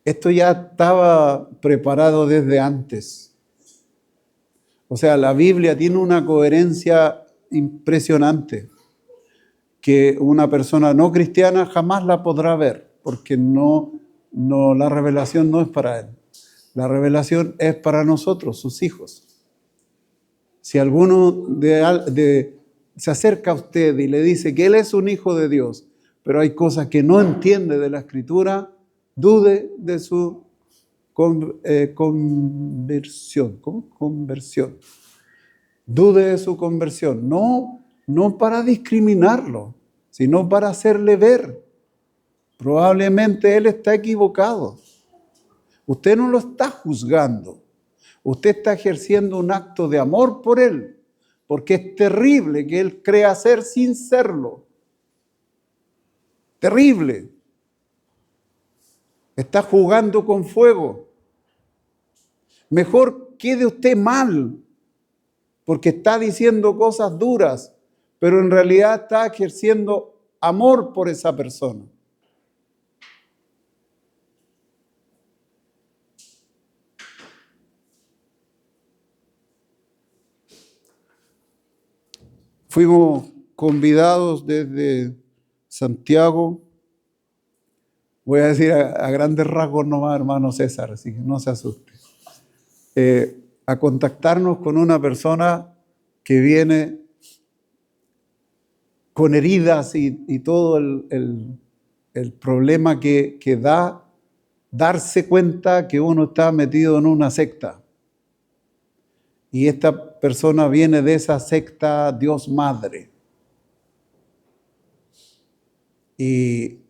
S2: Esto ya estaba preparado desde antes. O sea, la Biblia tiene una coherencia impresionante que una persona no cristiana jamás la podrá ver, porque la revelación no es para él. La revelación es para nosotros, sus hijos. Si alguno se acerca a usted y le dice que él es un hijo de Dios, pero hay cosas que no entiende de la Escritura, dude de su conversión. ¿Cómo? Conversión. Dude de su conversión. No para discriminarlo, sino para hacerle ver. Probablemente él está equivocado. Usted no lo está juzgando. Usted está ejerciendo un acto de amor por él, porque es terrible que él crea ser sin serlo. Terrible. Está jugando con fuego. Mejor quede usted mal, porque está diciendo cosas duras, pero en realidad está ejerciendo amor por esa persona. fuimos convidados desde Santiago, voy a decir a grandes rasgos nomás, hermano César, así que no se asuste, a contactarnos con una persona que viene con heridas y todo el problema que da darse cuenta que uno está metido en una secta. Y esta persona viene de esa secta Dios Madre. Y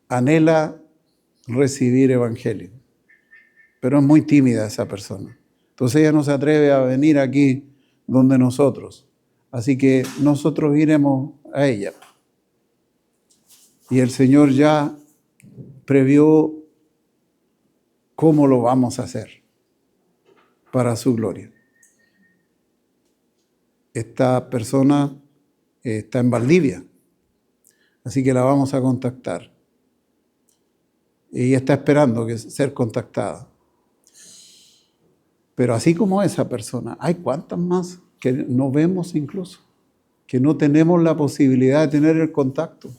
S2: anhela recibir evangelio. Pero es muy tímida esa persona. Entonces ella no se atreve a venir aquí donde nosotros. Así que nosotros iremos a ella. Y el Señor ya previó cómo lo vamos a hacer para su gloria. Esta persona está en Valdivia, así que la vamos a contactar. Ella está esperando ser contactada. Pero así como esa persona, hay cuantas más que no vemos incluso, que no tenemos la posibilidad de tener el contacto,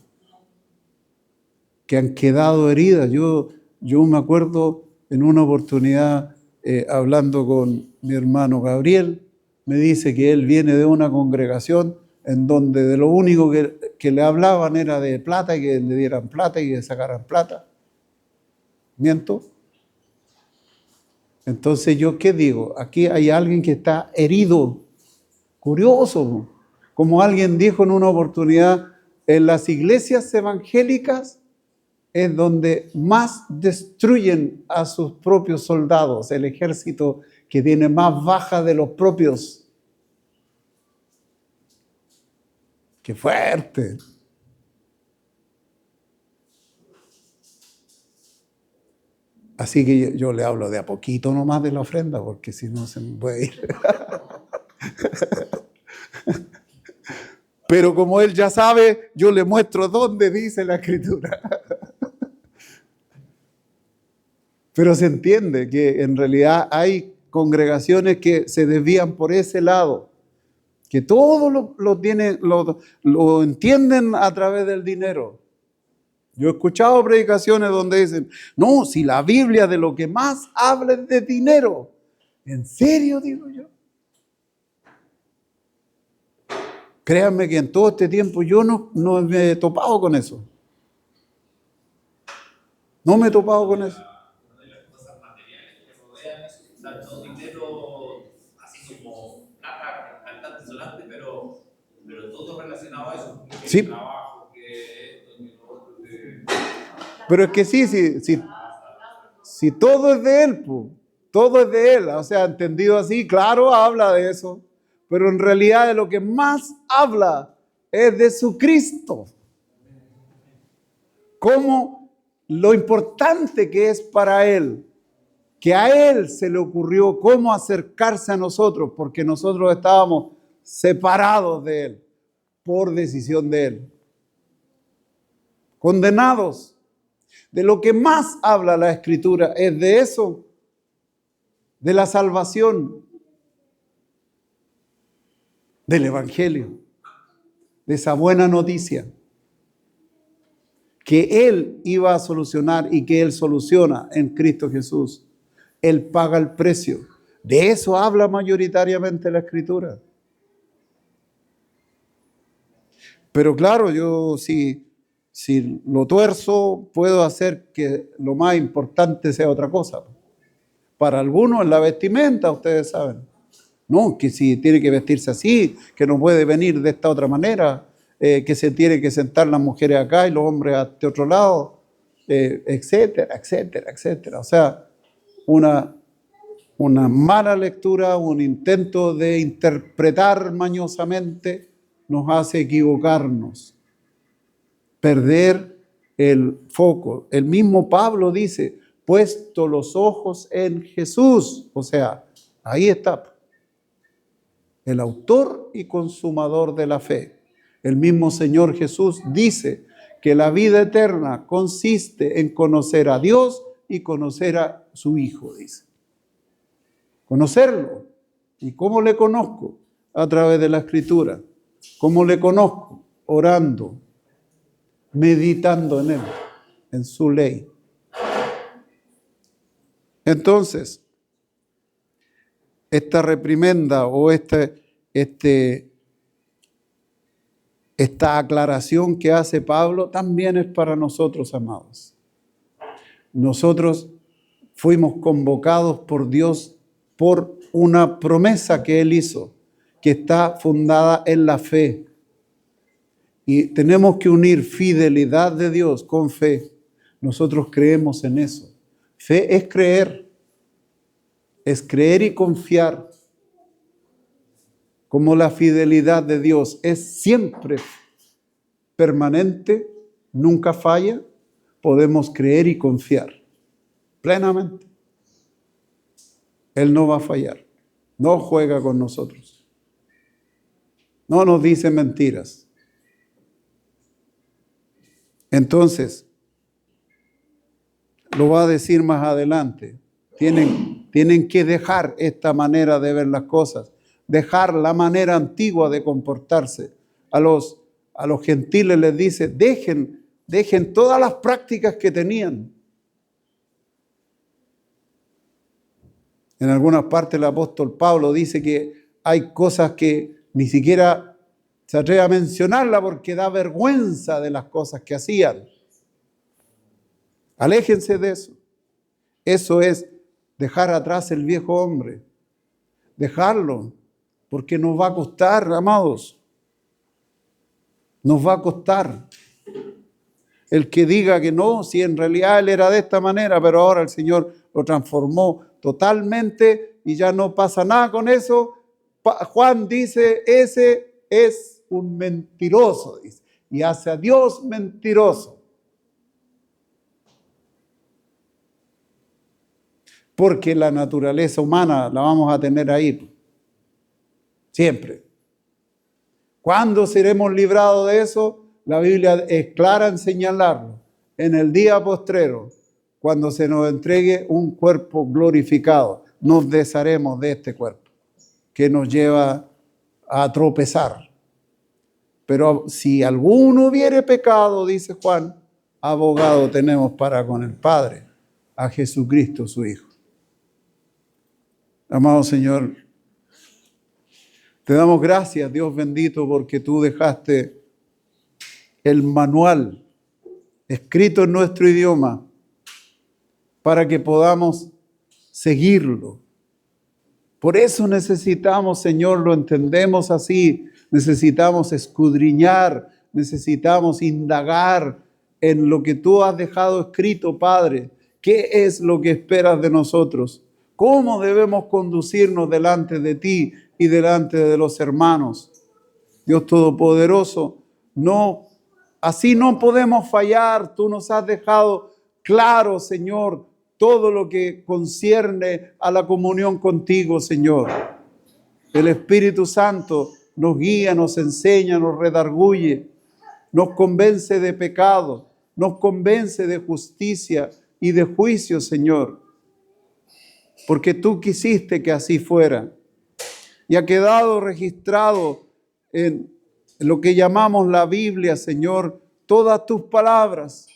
S2: que han quedado heridas. Yo me acuerdo en una oportunidad hablando con mi hermano Gabriel, me dice que él viene de una congregación en donde de lo único que le hablaban era de plata y que le dieran plata y que sacaran plata. ¿Miento? Entonces, ¿yo qué digo? Aquí hay alguien que está herido, curioso, como alguien dijo en una oportunidad, en las iglesias evangélicas es donde más destruyen a sus propios soldados, el ejército que tiene más baja de los propios. ¡Qué fuerte! Así que yo le hablo de a poquito nomás de la ofrenda, porque si no se me puede ir. Pero como él ya sabe, yo le muestro dónde dice la Escritura. Pero se entiende que en realidad hay congregaciones que se desvían por ese lado, que todo lo entienden a través del dinero. Yo he escuchado predicaciones donde dicen, no, si la Biblia de lo que más habla es de dinero. ¿En serio, digo yo? Créanme que en todo este tiempo yo no me he topado con eso. No me he topado con eso.
S4: Una de las cosas materiales que rodean eso, o sea, no dinero así como plata cantante sonante, pero todo relacionado a eso. Que
S2: Sí.
S4: el trabajo, que esto, que lo otro, que...
S2: Pero es que si todo es de él, pues, todo es de él. O sea, entendido así, claro, habla de eso. Pero en realidad de lo que más habla es de su Cristo. Como lo importante que es para él, que a él se le ocurrió cómo acercarse a nosotros, porque nosotros estábamos separados de él, por decisión de él. Condenados. De lo que más habla la Escritura es de eso, de la salvación, del Evangelio, de esa buena noticia que Él iba a solucionar y que Él soluciona en Cristo Jesús. Él paga el precio. De eso habla mayoritariamente la Escritura. Pero claro, yo si lo tuerzo, puedo hacer que lo más importante sea otra cosa. Para algunos es la vestimenta, ustedes saben. No, que si tiene que vestirse así, que no puede venir de esta otra manera, que se tiene que sentar las mujeres acá y los hombres a este otro lado, etcétera, etcétera, etcétera. O sea, una mala lectura, un intento de interpretar mañosamente nos hace equivocarnos, perder el foco. El mismo Pablo dice, puesto los ojos en Jesús, o sea, ahí está, el autor y consumador de la fe. El mismo Señor Jesús dice que la vida eterna consiste en conocer a Dios y conocer a su Hijo, dice. Conocerlo. ¿Y cómo le conozco? A través de la Escritura. ¿Cómo le conozco? Orando, meditando en Él, en su ley. Entonces, esta reprimenda o esta aclaración que hace Pablo también es para nosotros, amados. Nosotros fuimos convocados por Dios por una promesa que Él hizo, que está fundada en la fe. Y tenemos que unir fidelidad de Dios con fe. Nosotros creemos en eso. Fe es creer y confiar. Como la fidelidad de Dios es siempre permanente, nunca falla, podemos creer y confiar plenamente. Él no va a fallar, no juega con nosotros, no nos dice mentiras. Entonces, lo va a decir más adelante, tienen que dejar esta manera de ver las cosas, dejar la manera antigua de comportarse. A los gentiles les dice, dejen todas las prácticas que tenían. En algunas partes el apóstol Pablo dice que hay cosas que ni siquiera se atreve a mencionarla porque da vergüenza de las cosas que hacían. Aléjense de eso. Eso es dejar atrás el viejo hombre. Dejarlo, porque nos va a costar, amados. Nos va a costar. El que diga que no, si en realidad él era de esta manera, pero ahora el Señor lo transformó totalmente y ya no pasa nada con eso. Juan dice, ese es un mentiroso, dice, y hace a Dios mentiroso. Porque la naturaleza humana la vamos a tener ahí, siempre. ¿Cuándo seremos librados de eso? La Biblia es clara en señalarlo. En el día postrero, cuando se nos entregue un cuerpo glorificado, nos desharemos de este cuerpo que nos lleva a tropezar. Pero si alguno hubiere pecado, dice Juan, abogado tenemos para con el Padre, a Jesucristo su Hijo. Amado Señor, te damos gracias, Dios bendito, porque tú dejaste el manual escrito en nuestro idioma para que podamos seguirlo. Por eso necesitamos, Señor, lo entendemos así, necesitamos escudriñar, necesitamos indagar en lo que tú has dejado escrito, Padre. ¿Qué es lo que esperas de nosotros? ¿Cómo debemos conducirnos delante de ti y delante de los hermanos? Dios Todopoderoso, así no podemos fallar. Tú nos has dejado claro, Señor, todo lo que concierne a la comunión contigo, Señor. El Espíritu Santo nos guía, nos enseña, nos redarguye, nos convence de pecado, nos convence de justicia y de juicio, Señor. Porque tú quisiste que así fuera. Y ha quedado registrado en lo que llamamos la Biblia, Señor, todas tus palabras,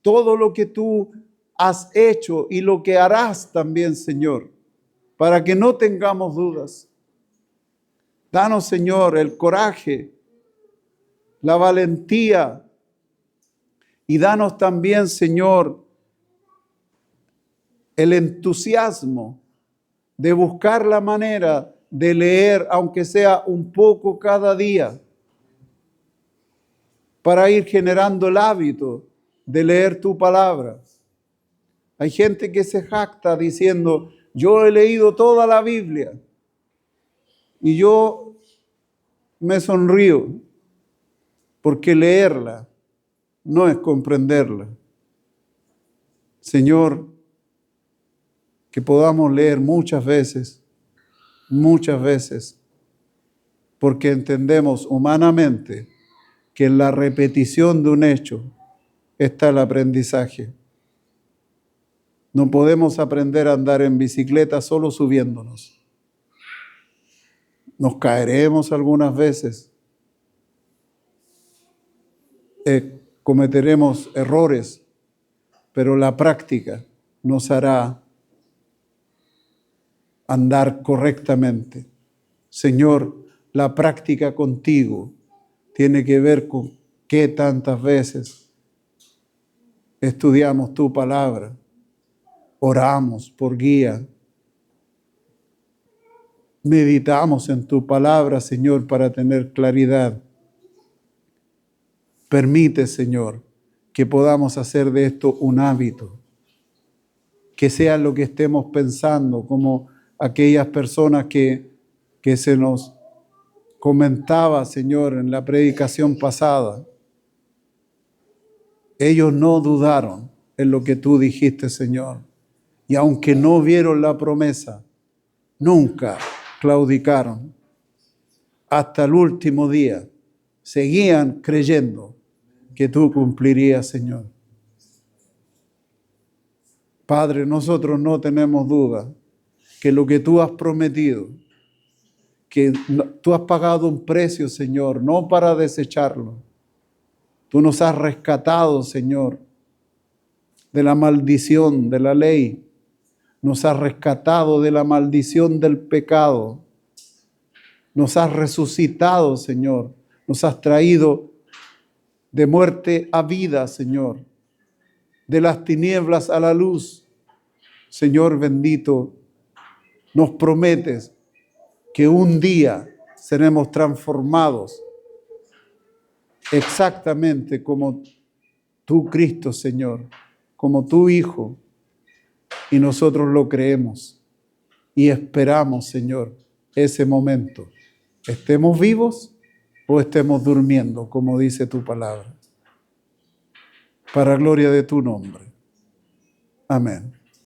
S2: todo lo que tú has hecho y lo que harás también, Señor, para que no tengamos dudas. Danos, Señor, el coraje, la valentía y danos también, Señor, el entusiasmo de buscar la manera de leer, aunque sea un poco cada día, para ir generando el hábito de leer tu palabra. Hay gente que se jacta diciendo, yo he leído toda la Biblia y yo me sonrío, porque leerla no es comprenderla. Señor, que podamos leer muchas veces, porque entendemos humanamente que en la repetición de un hecho está el aprendizaje. No podemos aprender a andar en bicicleta solo subiéndonos. Nos caeremos algunas veces, cometeremos errores, pero la práctica nos hará andar correctamente. Señor, la práctica contigo tiene que ver con qué tantas veces estudiamos tu palabra, oramos por guía, meditamos en tu palabra, Señor, para tener claridad. Permite, Señor, que podamos hacer de esto un hábito, que sea lo que estemos pensando, como aquellas personas que se nos comentaba, Señor, en la predicación pasada. Ellos no dudaron en lo que tú dijiste, Señor, y aunque no vieron la promesa, nunca claudicaron. Hasta el último día seguían creyendo que tú cumplirías, Señor. Padre, nosotros no tenemos duda que lo que tú has prometido, que tú has pagado un precio, Señor, no para desecharlo. Tú nos has rescatado, Señor, de la maldición de la ley. Nos has rescatado de la maldición del pecado. Nos has resucitado, Señor. Nos has traído de muerte a vida, Señor. De las tinieblas a la luz. Señor bendito, nos prometes que un día seremos transformados exactamente como tú, Cristo, Señor, como tu Hijo, y nosotros lo creemos y esperamos, Señor, ese momento. Estemos vivos o estemos durmiendo, como dice tu palabra. Para gloria de tu nombre. Amén.